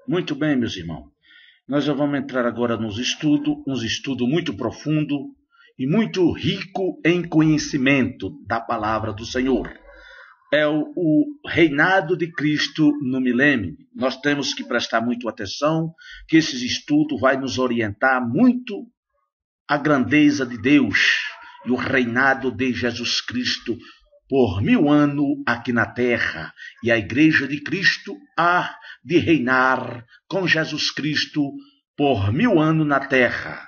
Muito bem, meus irmãos. Nós já vamos entrar agora nos estudos, um estudo muito profundo e muito rico em conhecimento da palavra do Senhor. É o reinado de Cristo no milênio. Nós temos que prestar muito atenção, que esse estudo vai nos orientar muito a grandeza de Deus e o reinado de Jesus Cristo por 1000 anos aqui na terra. E a igreja de Cristo há de reinar com Jesus Cristo por 1000 anos na terra.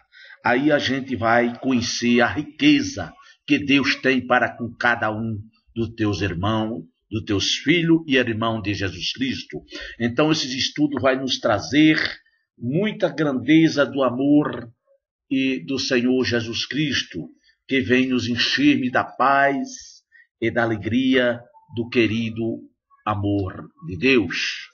Aí a gente vai conhecer a riqueza que Deus tem para com cada um dos teus irmãos, dos teus filhos e irmãos de Jesus Cristo. Então esse estudo vai nos trazer muita grandeza do amor e do Senhor Jesus Cristo, que vem nos encher da paz e da alegria do querido amor de Deus.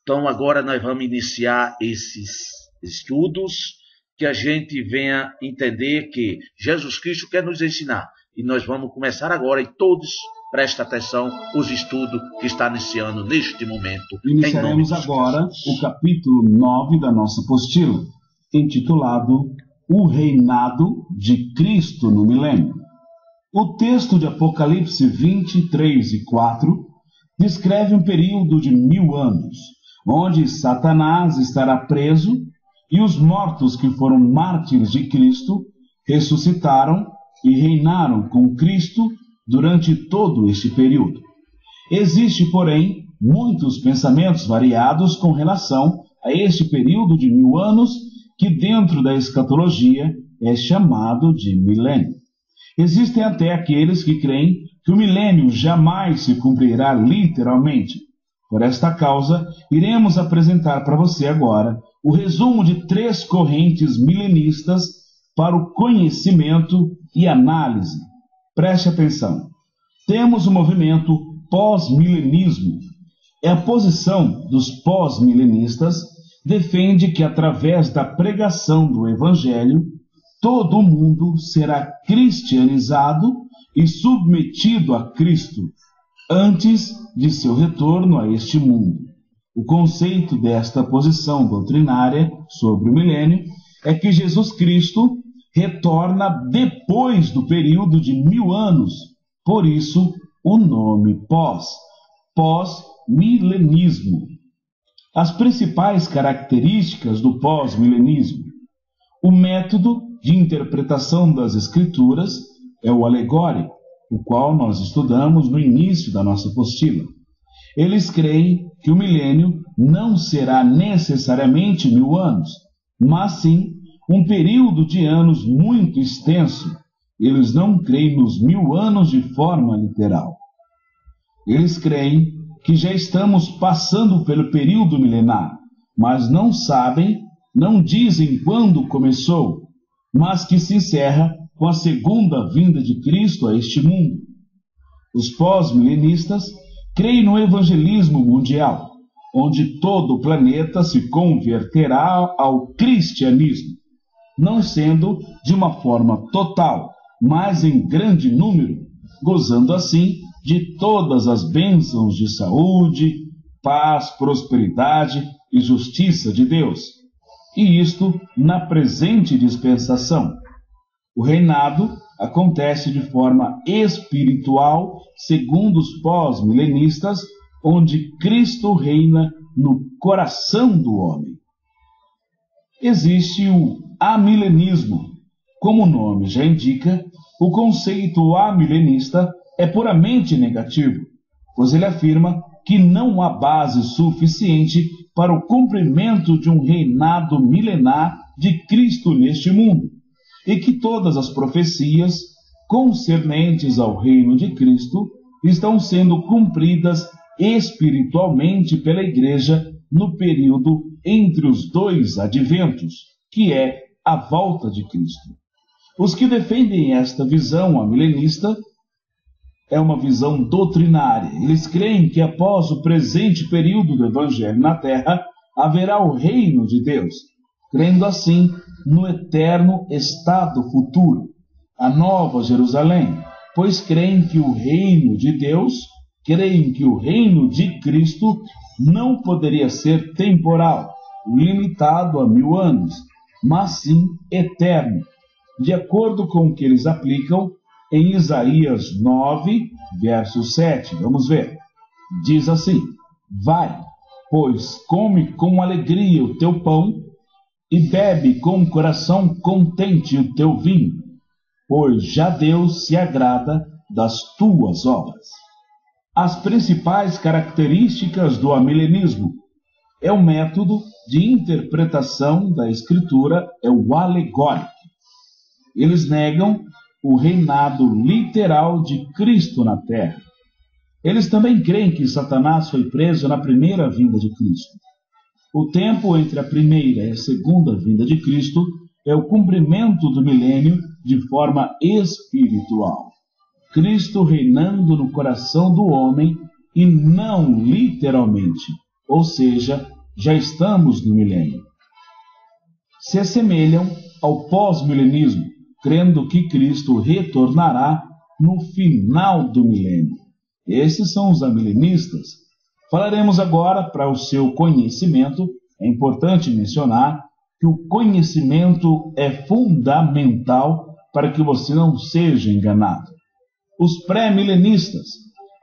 Então agora nós vamos iniciar esses estudos, que a gente venha entender que Jesus Cristo quer nos ensinar. E nós vamos começar agora, e todos prestem atenção os estudos que está iniciando neste momento. Iniciaremos agora o capítulo 9 da nossa apostila, intitulado O Reinado de Cristo no Milênio. O texto de Apocalipse 23 e 4 descreve um período de 1000 anos, onde Satanás estará preso e os mortos que foram mártires de Cristo ressuscitaram e reinaram com Cristo durante todo este período. Existe, porém, muitos pensamentos variados com relação a este período de 1000 anos, que dentro da escatologia é chamado de milênio. Existem até aqueles que creem que o milênio jamais se cumprirá literalmente. Por esta causa, iremos apresentar para você agora o resumo de 3 correntes milenistas para o conhecimento e análise. Preste atenção. Temos o movimento pós-milenismo. É a posição dos pós-milenistas defende que através da pregação do Evangelho, todo o mundo será cristianizado e submetido a Cristo antes de seu retorno a este mundo. O conceito desta posição doutrinária sobre o milênio é que Jesus Cristo retorna depois do período de 1000 anos. Por isso, o nome pós-milenismo. As principais características do pós-milenismo. O método de interpretação das Escrituras é o alegórico, o qual nós estudamos no início da nossa apostila. Eles creem que o milênio não será necessariamente 1000 anos, mas sim um período de anos muito extenso. Eles não creem nos 1000 anos de forma literal. Eles creem que já estamos passando pelo período milenar, mas não sabem, não dizem quando começou, mas que se encerra com a segunda vinda de Cristo a este mundo. Os pós-milenistas creem no evangelismo mundial, onde todo o planeta se converterá ao cristianismo, não sendo de uma forma total, mas em grande número, gozando assim de todas as bênçãos de saúde, paz, prosperidade e justiça de Deus. E isto na presente dispensação. O reinado acontece de forma espiritual, segundo os pós-milenistas, onde Cristo reina no coração do homem. Existe o amilenismo. Como o nome já indica, o conceito amilenista é puramente negativo, pois ele afirma que não há base suficiente para o cumprimento de um reinado milenar de Cristo neste mundo, e que todas as profecias concernentes ao reino de Cristo estão sendo cumpridas espiritualmente pela Igreja no período entre os 2 adventos, que é a volta de Cristo. Os que defendem esta visão amilenista é uma visão doutrinária. Eles creem que após o presente período do Evangelho na Terra, haverá o reino de Deus, crendo assim no eterno estado futuro, a nova Jerusalém, pois creem que o reino de Deus, creem que o reino de Cristo não poderia ser temporal, limitado a 1000 anos, mas sim eterno, de acordo com o que eles aplicam em Isaías 9, verso 7. Vamos ver. Diz assim: vai, pois come com alegria o teu pão e bebe com o coração contente o teu vinho, pois já Deus se agrada das tuas obras. As principais características do amilenismo é o método de interpretação da Escritura, é o alegórico. Eles negam o reinado literal de Cristo na Terra. Eles também creem que Satanás foi preso na primeira vinda de Cristo. O tempo entre a primeira e a segunda vinda de Cristo é o cumprimento do milênio de forma espiritual. Cristo reinando no coração do homem e não literalmente, ou seja, já estamos no milênio. Se assemelham ao pós-milenismo, crendo que Cristo retornará no final do milênio. Esses são os amilenistas. Falaremos agora, para o seu conhecimento, é importante mencionar que o conhecimento é fundamental para que você não seja enganado. Os pré-milenistas.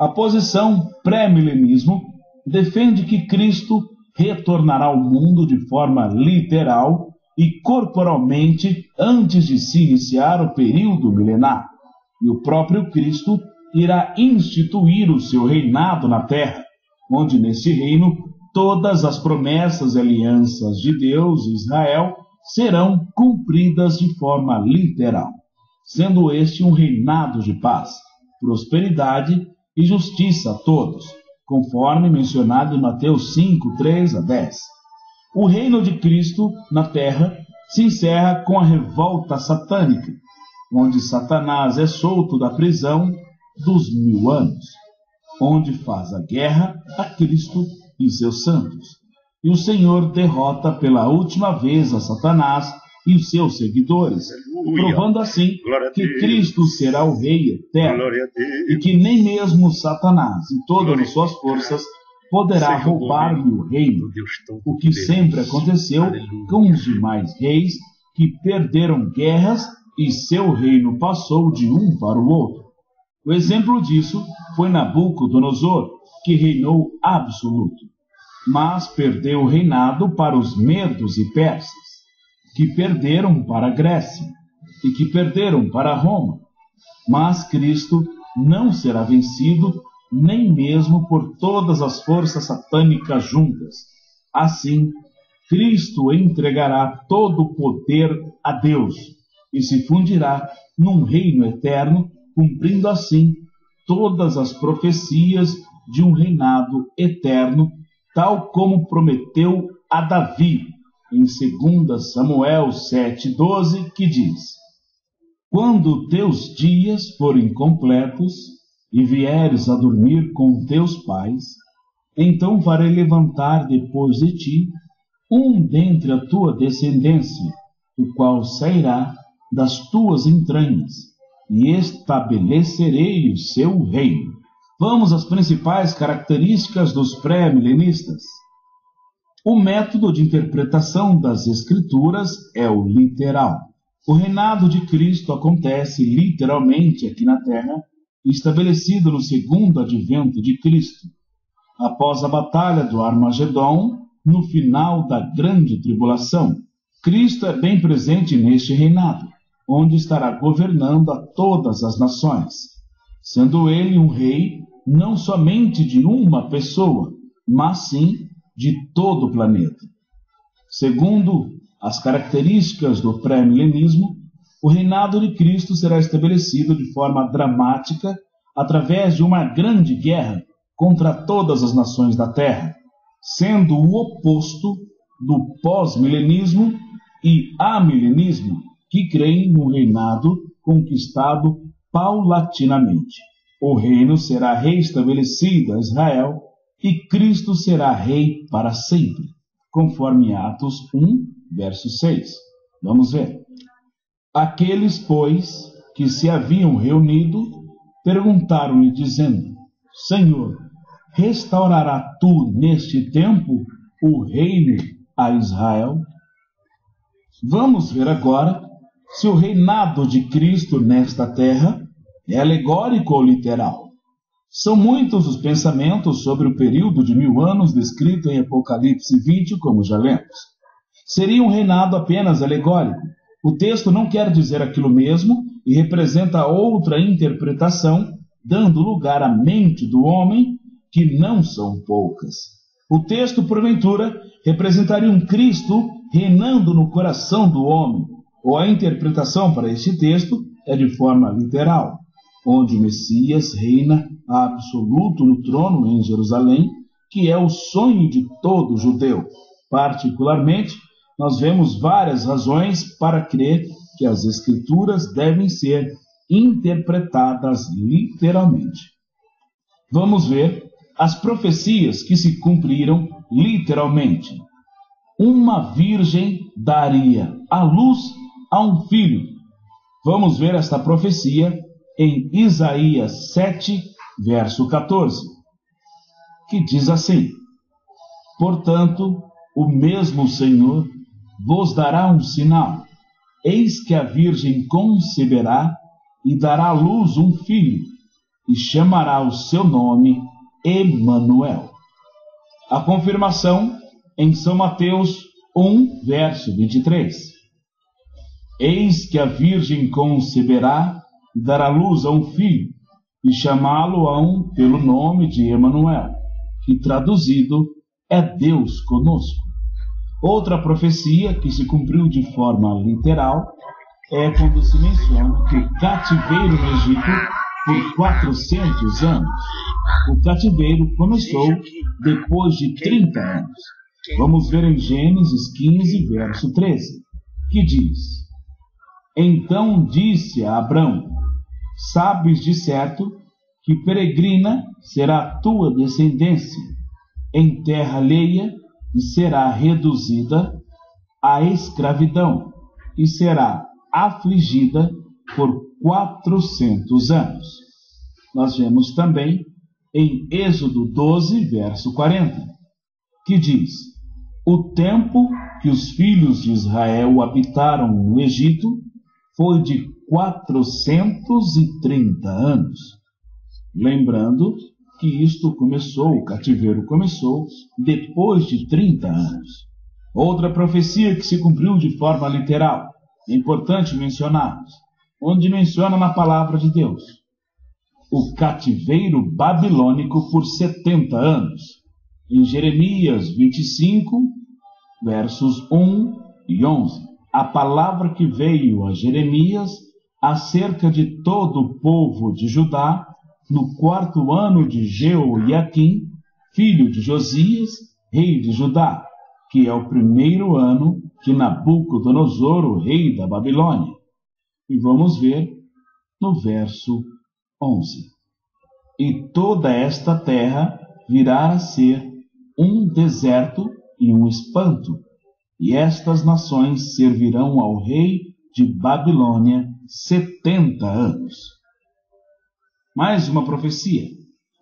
A posição pré-milenismo defende que Cristo retornará ao mundo de forma literal e corporalmente antes de se iniciar o período milenar. E o próprio Cristo irá instituir o seu reinado na terra, onde nesse reino todas as promessas e alianças de Deus e Israel serão cumpridas de forma literal, sendo este um reinado de paz, prosperidade e justiça a todos, conforme mencionado em Mateus 5, 3 a 10. O reino de Cristo na terra se encerra com a revolta satânica, onde Satanás é solto da prisão dos 1000 anos, onde faz a guerra a Cristo e seus santos. E o Senhor derrota pela última vez a Satanás e os seus seguidores, provando assim que Cristo será o Rei eterno e que nem mesmo Satanás e todas as suas forças poderá roubar-lhe o reino, o que sempre aconteceu com os demais reis que perderam guerras e seu reino passou de um para o outro. O exemplo disso foi Nabucodonosor, que reinou absoluto, mas perdeu o reinado para os medos e persas, que perderam para a Grécia e que perderam para Roma. Mas Cristo não será vencido nem mesmo por todas as forças satânicas juntas. Assim, Cristo entregará todo o poder a Deus e se fundirá num reino eterno, cumprindo assim todas as profecias de um reinado eterno, tal como prometeu a Davi, em 2 Samuel 7,12, que diz: quando teus dias forem completos e vieres a dormir com teus pais, então farei levantar depois de ti um dentre a tua descendência, o qual sairá das tuas entranhas, e estabelecerei o seu reino. Vamos às principais características dos pré-milenistas. O método de interpretação das Escrituras é o literal. O reinado de Cristo acontece literalmente aqui na Terra, estabelecido no segundo advento de Cristo, após a batalha do Armagedon, no final da grande tribulação. Cristo é bem presente neste reinado, onde estará governando a todas as nações, sendo ele um rei não somente de uma pessoa, mas sim de todo o planeta. Segundo as características do pré-milenismo, o reinado de Cristo será estabelecido de forma dramática através de uma grande guerra contra todas as nações da Terra, sendo o oposto do pós-milenismo e amilenismo, que creem no reinado conquistado paulatinamente. O reino será reestabelecido a Israel e Cristo será rei para sempre, conforme Atos 1, verso 6. Vamos ver. Aqueles, pois, que se haviam reunido, perguntaram-lhe, dizendo: Senhor, restaurará tu neste tempo o reino a Israel? Vamos ver agora se o reinado de Cristo nesta terra é alegórico ou literal. São muitos os pensamentos sobre o período de 1000 anos descrito em Apocalipse 20, como já lemos. Seria um reinado apenas alegórico. O texto não quer dizer aquilo mesmo e representa outra interpretação, dando lugar à mente do homem, que não são poucas. O texto, porventura, representaria um Cristo reinando no coração do homem, ou a interpretação para este texto é de forma literal, onde o Messias reina absoluto no trono em Jerusalém, que é o sonho de todo judeu. Particularmente, nós vemos várias razões para crer que as Escrituras devem ser interpretadas literalmente. Vamos ver as profecias que se cumpriram literalmente. Uma virgem daria à luz a um filho. Vamos ver esta profecia em Isaías 7, verso 14, que diz assim: Portanto, o mesmo Senhor vos dará um sinal. Eis que a virgem conceberá e dará à luz um filho, e chamará o seu nome Emanuel. A confirmação em São Mateus 1, verso 23. Eis que a virgem conceberá e dará luz a um filho, e chamá-lo-ão pelo nome de Emanuel, que traduzido é Deus conosco. Outra profecia que se cumpriu de forma literal é quando se menciona que o cativeiro no Egito por 400 anos. O cativeiro começou depois de 30 anos. Vamos ver em Gênesis 15, verso 13, que diz: Então disse a Abrão: Sabes de certo que peregrina será a tua descendência em terra alheia, e será reduzida à escravidão, e será afligida por 400 anos. Nós vemos também em Êxodo 12, verso 40, que diz: O tempo que os filhos de Israel habitaram no Egito foi de 430 anos. Lembrando que o cativeiro começou depois de 30 anos. Outra profecia que se cumpriu de forma literal, é importante mencionarmos, onde menciona na palavra de Deus o cativeiro babilônico por 70 anos, em Jeremias 25, versos 1 e 11. A palavra que veio a Jeremias acerca de todo o povo de Judá, no 4º ano de Jeoiaquim, filho de Josias, rei de Judá, que é o 1º ano que Nabucodonosor, o rei da Babilônia. E vamos ver no verso 11. E toda esta terra virá a ser um deserto e um espanto, e estas nações servirão ao rei de Babilônia 70 anos. Mais uma profecia: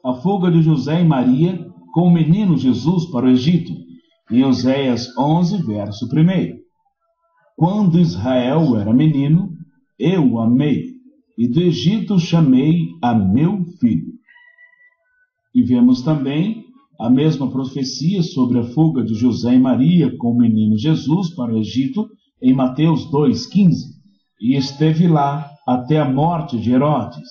a fuga de José e Maria com o menino Jesus para o Egito, em Oséias 11, verso 1. Quando Israel era menino, eu o amei, e do Egito chamei a meu filho. E vemos também a mesma profecia sobre a fuga de José e Maria com o menino Jesus para o Egito, em Mateus 2,15. E esteve lá até a morte de Herodes,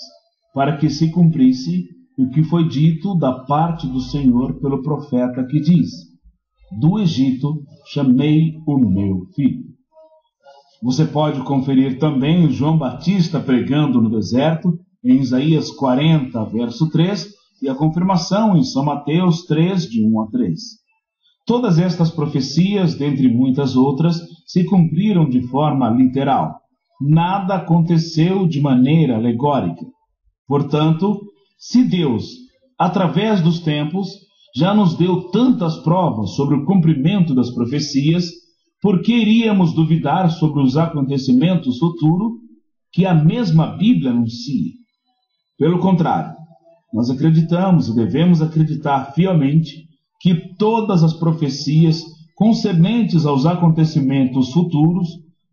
para que se cumprisse o que foi dito da parte do Senhor pelo profeta, que diz: Do Egito chamei o meu filho. Você pode conferir também João Batista pregando no deserto, em Isaías 40, verso 3, e a confirmação em São Mateus 3, de 1 a 3. Todas estas profecias, dentre muitas outras, se cumpriram de forma literal. Nada aconteceu de maneira alegórica. Portanto, se Deus, através dos tempos, já nos deu tantas provas sobre o cumprimento das profecias, por que iríamos duvidar sobre os acontecimentos futuros que a mesma Bíblia anuncia? Pelo contrário, nós acreditamos e devemos acreditar fielmente que todas as profecias concernentes aos acontecimentos futuros,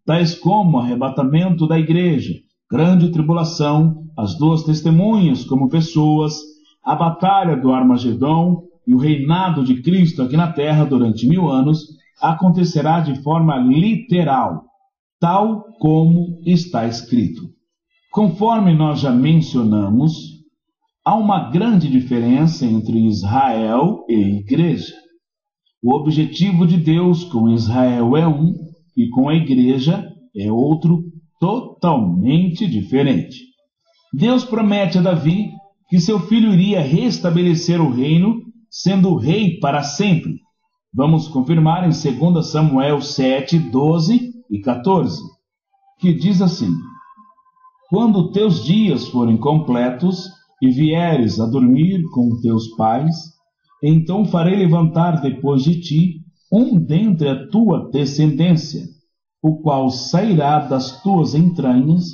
tais como o arrebatamento da igreja, grande tribulação, as duas testemunhas como pessoas, a batalha do Armagedom e o reinado de Cristo aqui na terra durante 1000 anos, acontecerá de forma literal, tal como está escrito. Conforme nós já mencionamos, há uma grande diferença entre Israel e igreja. O objetivo de Deus com Israel é um, e com a igreja é outro totalmente diferente. Deus promete a Davi que seu filho iria restabelecer o reino, sendo rei para sempre. Vamos confirmar em 2 Samuel 7, 12 e 14, que diz assim: Quando teus dias forem completos e vieres a dormir com teus pais, então farei levantar depois de ti um dentre a tua descendência, o qual sairá das tuas entranhas,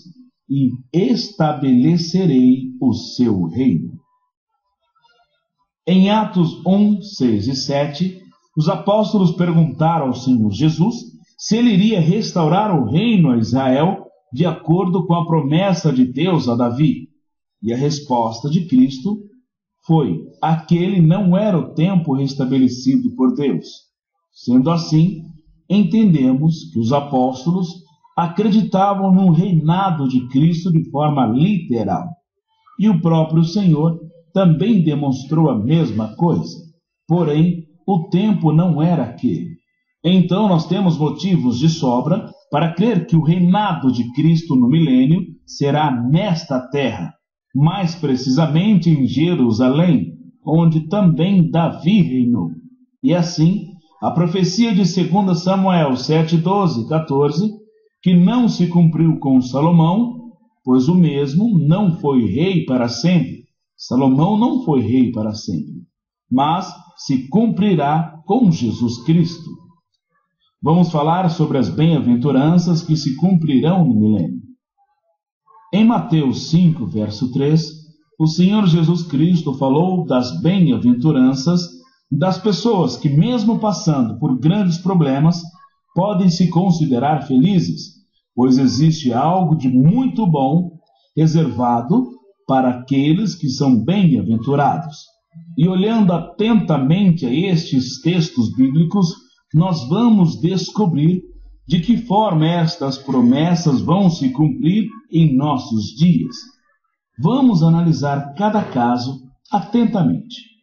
e estabelecerei o seu reino. Em Atos 1, 6 e 7, os apóstolos perguntaram ao Senhor Jesus se ele iria restaurar o reino a Israel de acordo com a promessa de Deus a Davi. E a resposta de Cristo foi: aquele não era o tempo restabelecido por Deus. Sendo assim, entendemos que os apóstolos acreditavam no reinado de Cristo de forma literal. E o próprio Senhor também demonstrou a mesma coisa. Porém, o tempo não era aquele. Então nós temos motivos de sobra para crer que o reinado de Cristo no milênio será nesta terra, mais precisamente em Jerusalém, onde também Davi reinou. E assim, a profecia de 2 Samuel 7, 12 e 14, que não se cumpriu com Salomão, pois o mesmo não foi rei para sempre. Salomão não foi rei para sempre, mas se cumprirá com Jesus Cristo. Vamos falar sobre as bem-aventuranças que se cumprirão no milênio. Em Mateus 5, verso 3, o Senhor Jesus Cristo falou das bem-aventuranças das pessoas que, mesmo passando por grandes problemas, podem se considerar felizes, pois existe algo de muito bom reservado para aqueles que são bem-aventurados. E olhando atentamente a estes textos bíblicos, nós vamos descobrir de que forma estas promessas vão se cumprir em nossos dias. Vamos analisar cada caso atentamente.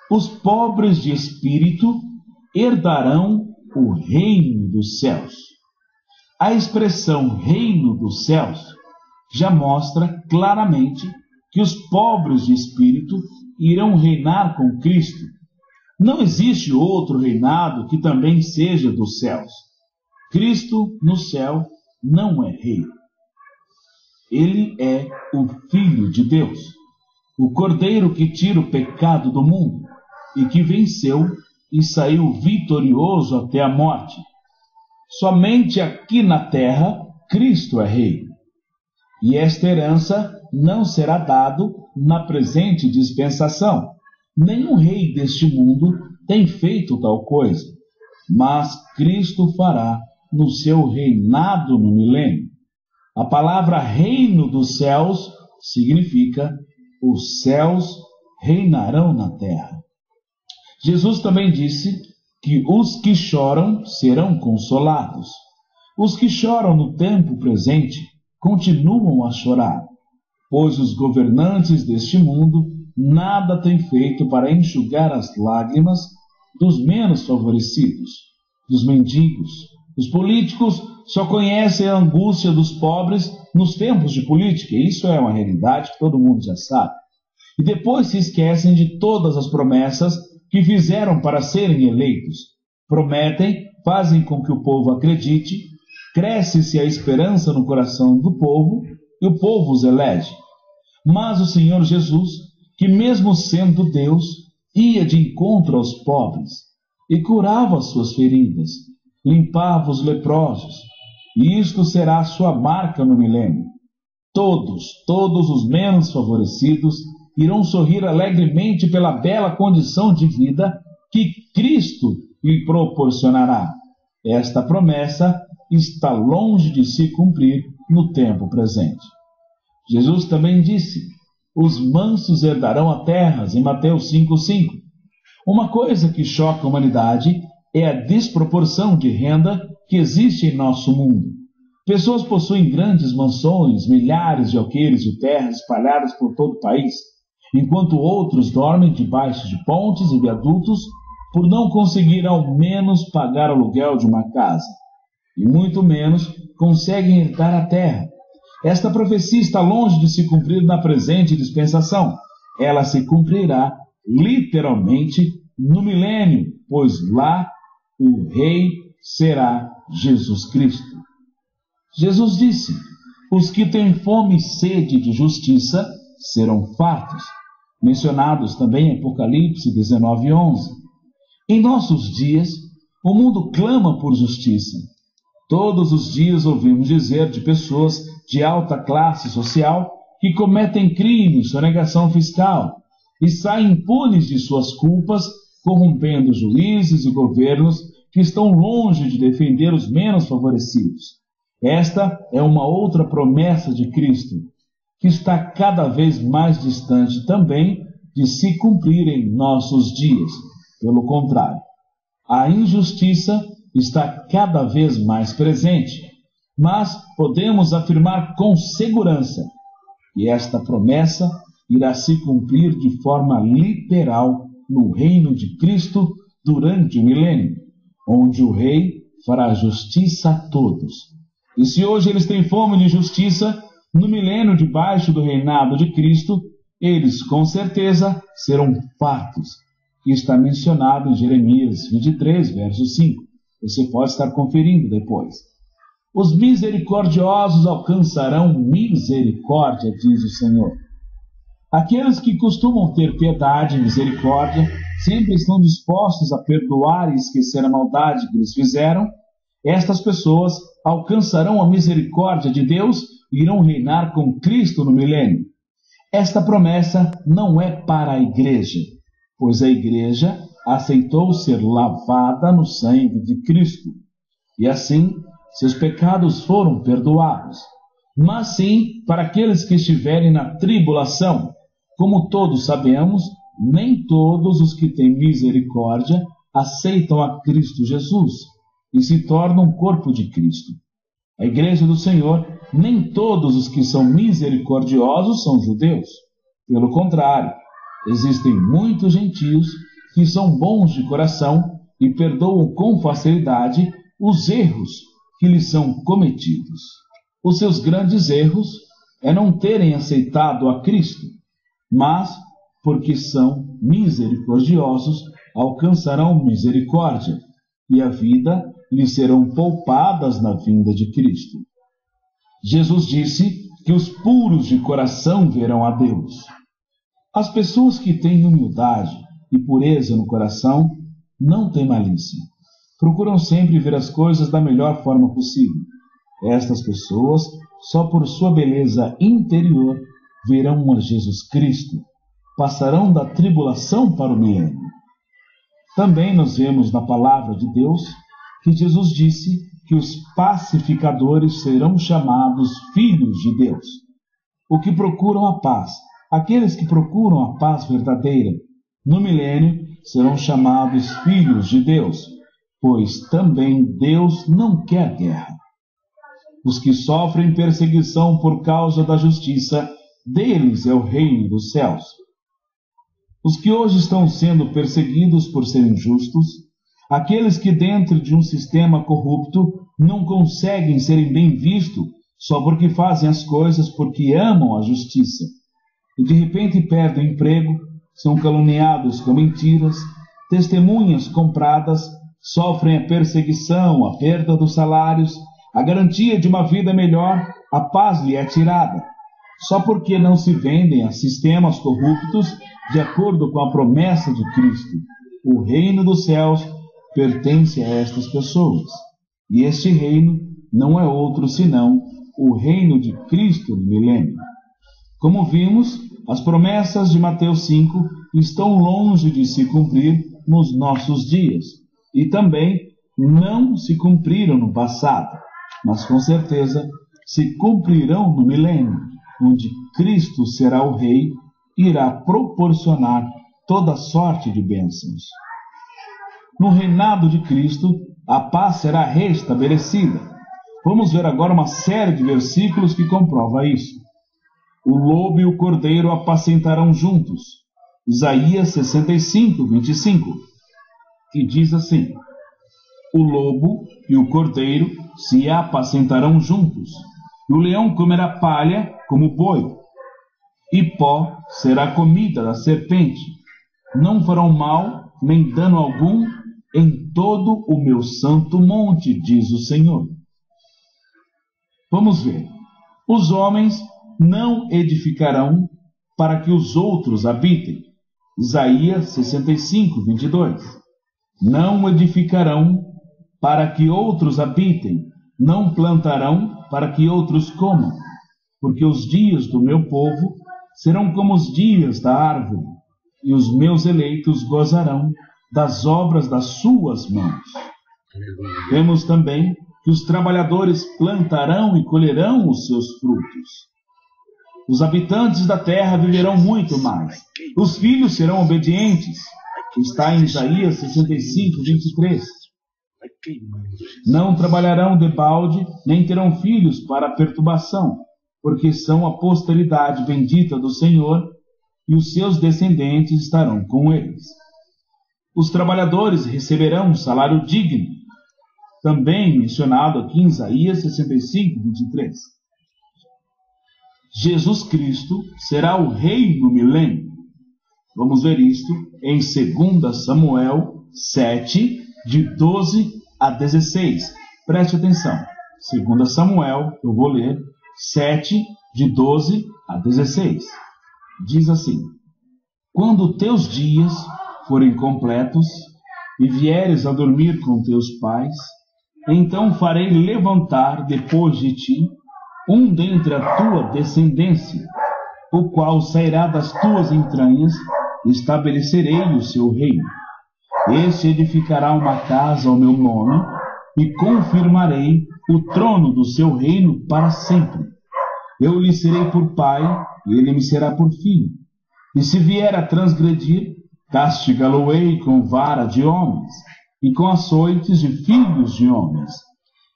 Os pobres de espírito herdarão o reino dos céus. A expressão reino dos céus já mostra claramente que os pobres de espírito irão reinar com Cristo. Não existe outro reinado que também seja dos céus. Cristo no céu não é rei. Ele é o Filho de Deus, o Cordeiro que tira o pecado do mundo e que venceu e saiu vitorioso até a morte. Somente aqui na terra Cristo é rei. E esta herança não será dado na presente dispensação. Nenhum rei deste mundo tem feito tal coisa, mas Cristo fará no seu reinado no milênio. A palavra reino dos céus significa os céus reinarão na terra. Jesus também disse que os que choram serão consolados. Os que choram no tempo presente continuam a chorar, pois os governantes deste mundo nada têm feito para enxugar as lágrimas dos menos favorecidos, dos mendigos. Os políticos só conhecem a angústia dos pobres nos tempos de política, e isso é uma realidade que todo mundo já sabe. E depois se esquecem de todas as promessas que fizeram para serem eleitos. Prometem, fazem com que o povo acredite, cresce-se a esperança no coração do povo, e o povo os elege. Mas o Senhor Jesus, que mesmo sendo Deus, ia de encontro aos pobres e curava as suas feridas, limpava os leprosos, e isto será a sua marca no milênio. Todos os menos favorecidos irão sorrir alegremente pela bela condição de vida que Cristo lhe proporcionará. Esta promessa está longe de se cumprir no tempo presente. Jesus também disse: os mansos herdarão a terra, em Mateus 5,5. Uma coisa que choca a humanidade é a desproporção de renda que existe em nosso mundo. Pessoas possuem grandes mansões, milhares de alqueires de terra espalhadas por todo o país, enquanto outros dormem debaixo de pontes e viadutos por não conseguir ao menos pagar o aluguel de uma casa, e muito menos conseguem herdar a terra. Esta profecia está longe de se cumprir na presente dispensação. Ela se cumprirá literalmente no milênio, pois lá o Rei será Jesus Cristo. Jesus disse: os que têm fome e sede de justiça serão fartos, mencionados também em Apocalipse 19:11. Em nossos dias, o mundo clama por justiça. Todos os dias ouvimos dizer de pessoas de alta classe social que cometem crimes, sonegação fiscal, e saem impunes de suas culpas, corrompendo juízes e governos que estão longe de defender os menos favorecidos. Esta é uma outra promessa de Cristo, que está cada vez mais distante também de se cumprir em nossos dias. Pelo contrário, a injustiça está cada vez mais presente, mas podemos afirmar com segurança que esta promessa irá se cumprir de forma literal no reino de Cristo durante o milênio, onde o Rei fará justiça a todos. E se hoje eles têm fome de justiça, no milênio debaixo do reinado de Cristo, eles com certeza serão fartos, que está mencionado em Jeremias 23, verso 5. Você pode estar conferindo depois. Os misericordiosos alcançarão misericórdia, diz o Senhor. Aqueles que costumam ter piedade e misericórdia sempre estão dispostos a perdoar e esquecer a maldade que eles fizeram. Estas pessoas alcançarão a misericórdia de Deus e irão reinar com Cristo no milênio. Esta promessa não é para a igreja, pois a igreja aceitou ser lavada no sangue de Cristo, e assim seus pecados foram perdoados. Mas sim para aqueles que estiverem na tribulação. Como todos sabemos, nem todos os que têm misericórdia aceitam a Cristo Jesus e se tornam um corpo de Cristo. A igreja do Senhor, nem todos os que são misericordiosos são judeus. Pelo contrário, existem muitos gentios que são bons de coração e perdoam com facilidade os erros que lhes são cometidos. Os seus grandes erros é não terem aceitado a Cristo, mas, porque são misericordiosos, alcançarão misericórdia, e a vida lhes serão poupadas na vinda de Cristo. Jesus disse que os puros de coração verão a Deus. As pessoas que têm humildade e pureza no coração não têm malícia. Procuram sempre ver as coisas da melhor forma possível. Estas pessoas, só por sua beleza interior, verão a Jesus Cristo. Passarão da tribulação para o milênio. Também nós vemos na palavra de Deus que Jesus disse que os pacificadores serão chamados filhos de Deus. O que procuram a paz, aqueles que procuram a paz verdadeira, no milênio serão chamados filhos de Deus, pois também Deus não quer guerra. Os que sofrem perseguição por causa da justiça, deles é o reino dos céus. Os que hoje estão sendo perseguidos por serem justos, aqueles que dentro de um sistema corrupto não conseguem serem bem vistos só porque fazem as coisas porque amam a justiça, e de repente perdem o emprego, são caluniados com mentiras, testemunhas compradas, sofrem a perseguição, a perda dos salários, a garantia de uma vida melhor, a paz lhe é tirada, só porque não se vendem a sistemas corruptos de acordo com a promessa de Cristo. O reino dos céus pertence a estas pessoas, e este reino não é outro senão o reino de Cristo no milênio. Como vimos, as promessas de Mateus 5 estão longe de se cumprir nos nossos dias, e também não se cumpriram no passado, mas com certeza se cumprirão no milênio, onde Cristo será o Rei e irá proporcionar toda sorte de bênçãos. No reinado de Cristo, a paz será restabelecida. Vamos ver agora uma série de versículos que comprova isso. O lobo e o cordeiro apacentarão juntos. Isaías 65, 25, que diz assim: o lobo e o cordeiro se apacentarão juntos, e o leão comerá palha como boi, e pó será comida da serpente. Não farão mal nem dano algum em todo o meu santo monte, diz o Senhor. Vamos ver. Os homens não edificarão para que os outros habitem. Isaías 65, 22. Não edificarão para que outros habitem, não plantarão para que outros comam, porque os dias do meu povo serão como os dias da árvore, e os meus eleitos gozarão das obras das suas mãos. Vemos também que os trabalhadores plantarão e colherão os seus frutos. Os habitantes da terra viverão muito mais. Os filhos serão obedientes. Está em Isaías 65, 23. Não trabalharão debalde, nem terão filhos para perturbação, porque são a posteridade bendita do Senhor, e os seus descendentes estarão com eles. Os trabalhadores receberão um salário digno, também mencionado aqui em Isaías 65, 23. Jesus Cristo será o Rei no milênio. Vamos ver isto em 2 Samuel 7, de 12 a 16. Preste atenção. 2 Samuel, eu vou ler, 7, de 12 a 16. Diz assim: quando teus dias forem completos e vieres a dormir com teus pais, então farei levantar depois de ti um dentre a tua descendência, o qual sairá das tuas entranhas, e estabelecerei o seu reino. Este edificará uma casa ao meu nome, e confirmarei o trono do seu reino para sempre. Eu lhe serei por pai, e ele me será por filho. E se vier a transgredir, castigá-lo-ei com vara de homens, e com açoites de filhos de homens.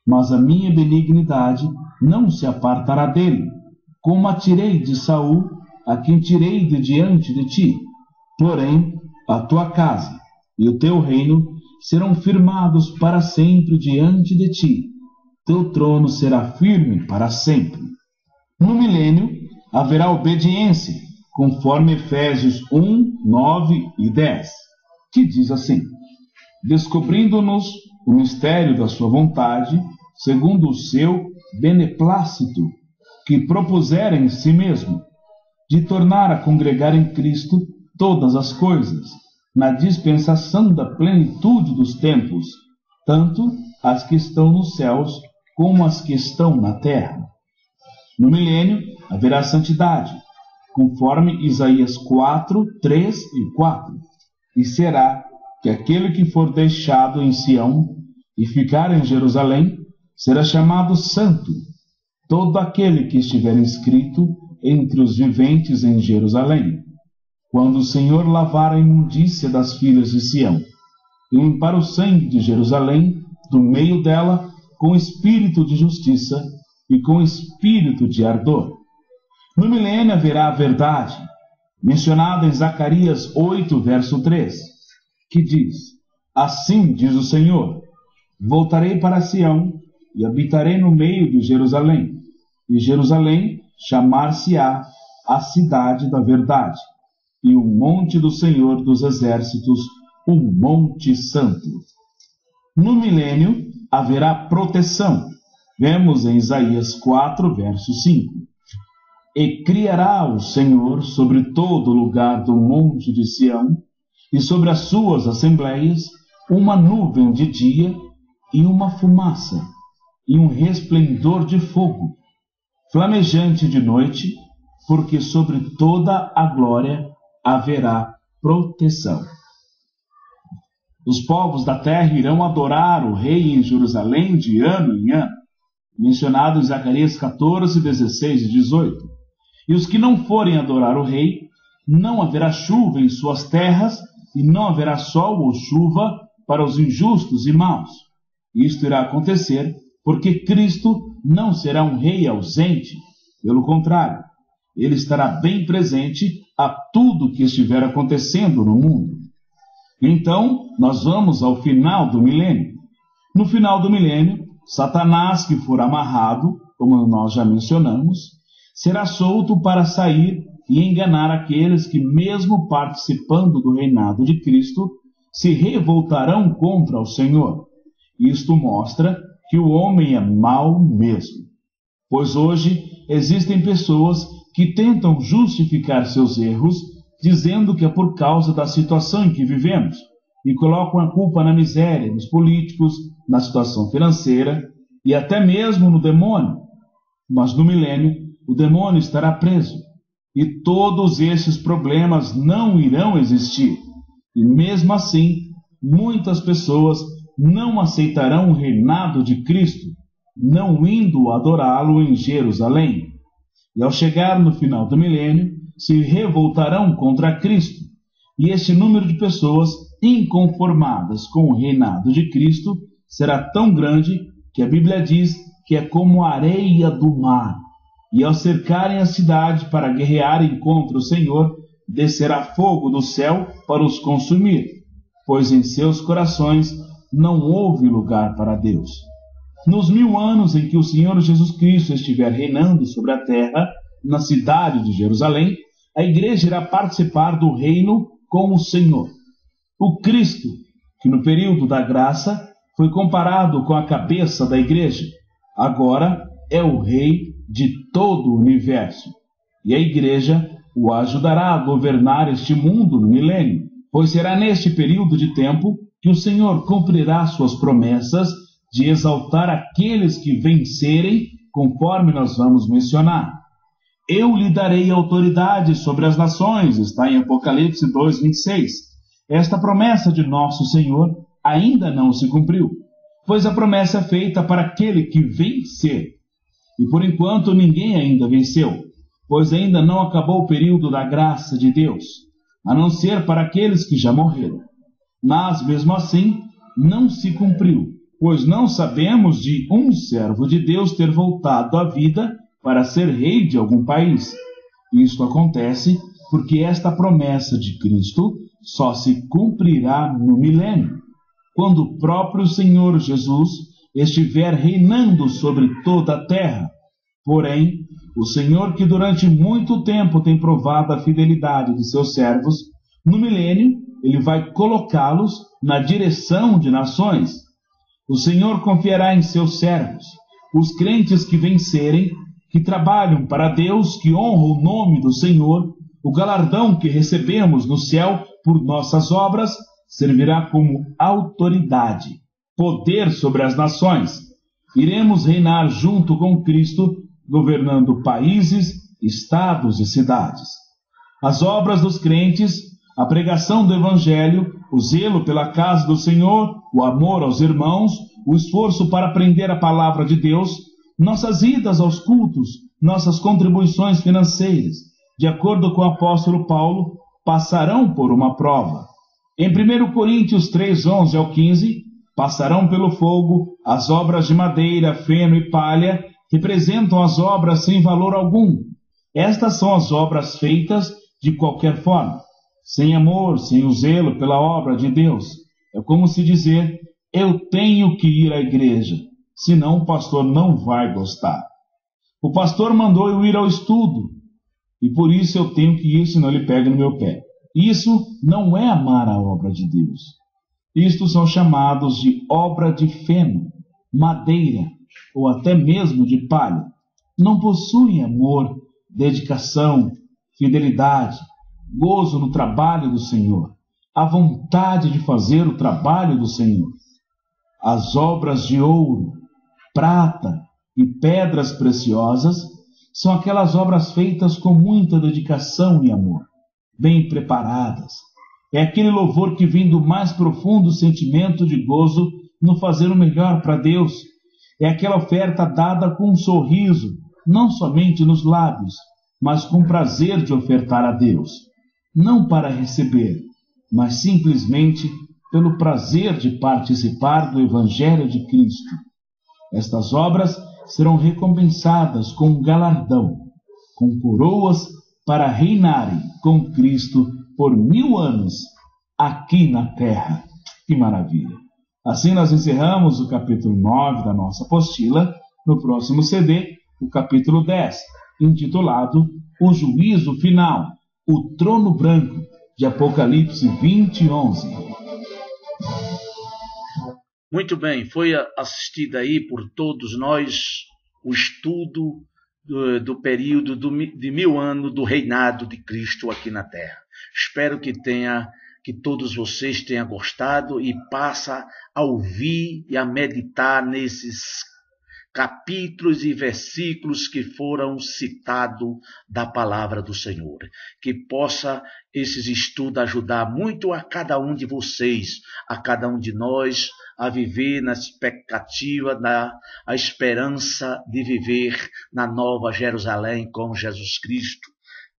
Mas a minha benignidade não se apartará dele, como a tirei de Saul, a quem tirei de diante de ti. Porém, a tua casa e o teu reino serão firmados para sempre diante de ti. Teu trono será firme para sempre. No milênio haverá obediência, conforme Efésios 1, 9 e 10, que diz assim: descobrindo-nos o mistério da sua vontade, segundo o seu beneplácito, que propusera em si mesmo, de tornar a congregar em Cristo todas as coisas, na dispensação da plenitude dos tempos, tanto as que estão nos céus como as que estão na terra. No milênio haverá santidade, conforme Isaías 4, 3 e 4, e será que aquele que for deixado em Sião e ficar em Jerusalém será chamado santo, todo aquele que estiver inscrito entre os viventes em Jerusalém, quando o Senhor lavar a imundícia das filhas de Sião, e limpar o sangue de Jerusalém do meio dela com espírito de justiça e com espírito de ardor. No milênio haverá a verdade, mencionada em Zacarias 8, verso 3, que diz: assim diz o Senhor, voltarei para Sião e habitarei no meio de Jerusalém, e Jerusalém chamar-se-á a cidade da verdade, e o monte do Senhor dos exércitos, o monte santo. No milênio haverá proteção. Vemos em Isaías 4, verso 5. E criará o Senhor sobre todo o lugar do monte de Sião, e sobre as suas assembleias, uma nuvem de dia e uma fumaça, e um resplendor de fogo, flamejante de noite, porque sobre toda a glória haverá proteção. Os povos da terra irão adorar o rei em Jerusalém de ano em ano, mencionado em Zacarias 14, 16 e 18. E os que não forem adorar o rei, não haverá chuva em suas terras, e não haverá sol ou chuva para os injustos e maus. Isto irá acontecer porque Cristo não será um rei ausente. Pelo contrário, ele estará bem presente a tudo que estiver acontecendo no mundo. Então, nós vamos ao final do milênio. No final do milênio, Satanás, que for amarrado, como nós já mencionamos, será solto para sair e enganar aqueles que, mesmo participando do reinado de Cristo, se revoltarão contra o Senhor. Isto mostra que o homem é mau mesmo. Pois hoje existem pessoas que tentam justificar seus erros, dizendo que é por causa da situação em que vivemos, e colocam a culpa na miséria, nos políticos, na situação financeira e até mesmo no demônio. Mas no milênio, o demônio estará preso, e todos esses problemas não irão existir. E mesmo assim, muitas pessoas não aceitarão o reinado de Cristo, não indo adorá-lo em Jerusalém. E ao chegar no final do milênio, se revoltarão contra Cristo. E este número de pessoas inconformadas com o reinado de Cristo será tão grande que a Bíblia diz que é como a areia do mar. E ao cercarem a cidade para guerrearem contra o Senhor, descerá fogo do céu para os consumir, pois em seus corações não houve lugar para Deus. Nos 1000 anos em que o Senhor Jesus Cristo estiver reinando sobre a terra, na cidade de Jerusalém, a igreja irá participar do reino com o Senhor. O Cristo, que no período da graça foi comparado com a cabeça da igreja, agora é o rei de todo o universo. E a igreja o ajudará a governar este mundo no milênio, pois será neste período de tempo que o Senhor cumprirá suas promessas de exaltar aqueles que vencerem, conforme nós vamos mencionar. Eu lhe darei autoridade sobre as nações, está em Apocalipse 2:26. Esta promessa de nosso Senhor ainda não se cumpriu, pois a promessa é feita para aquele que vencer. E por enquanto ninguém ainda venceu, pois ainda não acabou o período da graça de Deus, a não ser para aqueles que já morreram. Mas, mesmo assim, não se cumpriu, pois não sabemos de um servo de Deus ter voltado à vida para ser rei de algum país. Isto acontece porque esta promessa de Cristo só se cumprirá no milênio, quando o próprio Senhor Jesus estiver reinando sobre toda a terra. Porém, o Senhor, que durante muito tempo tem provado a fidelidade de seus servos, no milênio ele vai colocá-los na direção de nações. O Senhor confiará em seus servos, os crentes que vencerem, que trabalham para Deus, que honram o nome do Senhor. O galardão que recebemos no céu por nossas obras servirá como autoridade, poder sobre as nações. Iremos reinar junto com Cristo, governando países, estados e cidades. As obras dos crentes, a pregação do Evangelho, o zelo pela casa do Senhor, o amor aos irmãos, o esforço para aprender a palavra de Deus, nossas idas aos cultos, nossas contribuições financeiras, de acordo com o apóstolo Paulo, passarão por uma prova. Em 1 Coríntios 3, 11 ao 15, passarão pelo fogo, as obras de madeira, feno e palha representam as obras sem valor algum. Estas são as obras feitas de qualquer forma, sem amor, sem o zelo pela obra de Deus. É como se dizer, eu tenho que ir à igreja, senão o pastor não vai gostar. O pastor mandou eu ir ao estudo, e por isso eu tenho que ir, senão ele pega no meu pé. Isso não é amar a obra de Deus. Isto são chamados de obra de feno, madeira, ou até mesmo de palha. Não possuem amor, dedicação, fidelidade, gozo no trabalho do Senhor, a vontade de fazer o trabalho do Senhor. As obras de ouro, prata e pedras preciosas são aquelas obras feitas com muita dedicação e amor, bem preparadas. É aquele louvor que vem do mais profundo sentimento de gozo no fazer o melhor para Deus. É aquela oferta dada com um sorriso, não somente nos lábios, mas com prazer de ofertar a Deus. Não para receber, mas simplesmente pelo prazer de participar do Evangelho de Cristo. Estas obras serão recompensadas com um galardão, com coroas para reinarem com Cristo por 1000 anos aqui na terra. Que maravilha! Assim nós encerramos o capítulo 9 da nossa apostila. No próximo CD, o capítulo 10, intitulado O Juízo Final, o Trono Branco, de Apocalipse 20:11. Muito bem, foi assistido aí por todos nós o estudo do período de 1000 anos do reinado de Cristo aqui na Terra. Espero que todos vocês tenham gostado e passem a ouvir e a meditar nesses capítulos e versículos que foram citados da palavra do Senhor. Que possa esses estudos ajudar muito a cada um de vocês, a cada um de nós, a viver na expectativa, a esperança de viver na Nova Jerusalém com Jesus Cristo,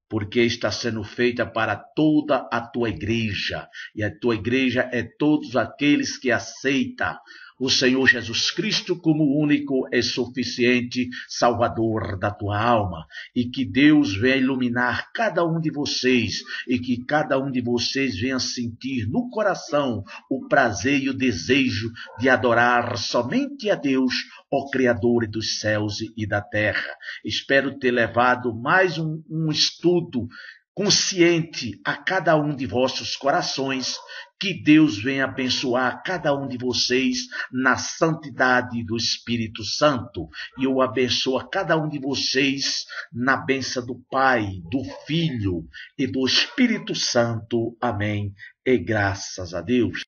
porque está sendo feita para toda a tua igreja, e a tua igreja é todos aqueles que aceitam o Senhor Jesus Cristo como o único e suficiente Salvador da tua alma, e que Deus venha iluminar cada um de vocês, e que cada um de vocês venha sentir no coração o prazer e o desejo de adorar somente a Deus, o Criador dos céus e da terra. Espero ter levado mais um estudo consciente a cada um de vossos corações. Que Deus venha abençoar cada um de vocês na santidade do Espírito Santo. E eu abençoo a cada um de vocês na bênção do Pai, do Filho e do Espírito Santo. Amém. E graças a Deus.